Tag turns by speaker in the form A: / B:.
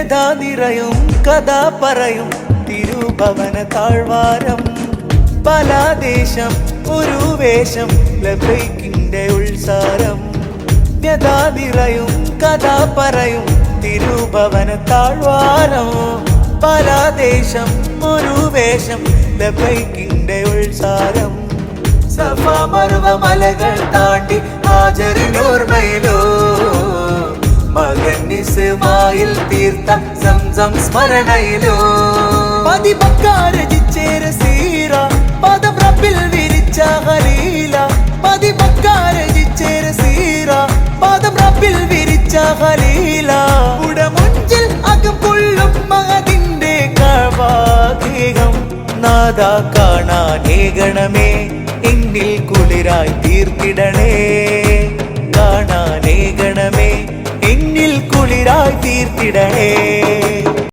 A: വ്യഥാ നിറയും കഥ പറയും തിരുഭവന താഴ്വാരം. പല ദേശം ഒരു വേഷം ലബൈക്കിന്റെ ഉത്സാരം. വ്യഥാ നിറയും കഥ പറയും തിരുഭവന താഴ്വാരം. പല ദേശം ഒരു വേഷം ലബൈക്കിന്റെ ഉത്സാരം. സഫ മറുവ മലകൾ താണ്ടി ഹാജറിനോർമ്മയിലോ മകൻ ഇസ്മായിൽ തീർത്ത സംസം സ്മരണയിലോ. പതിമക്കാരജിച്ചേര സീറ പദം റബ്ബിൽ വിരിച്ച ഖലീല. പതിമക്കാരജിച്ചേര സീറ പദം റബ്ബിൽ വിരിച്ച ഖലീല. ഉടമുഞ്ചിൽ അകം കൊള്ളും മഹദിന്റെ കവാഗേഹം. നാദ കാണാനേകണമേ എന്നിൽ കുളിരായി തീർത്തിടണേ. കാണാനേകണമേ എന്നിൽ കുളിരായി തീർത്തിടണേ.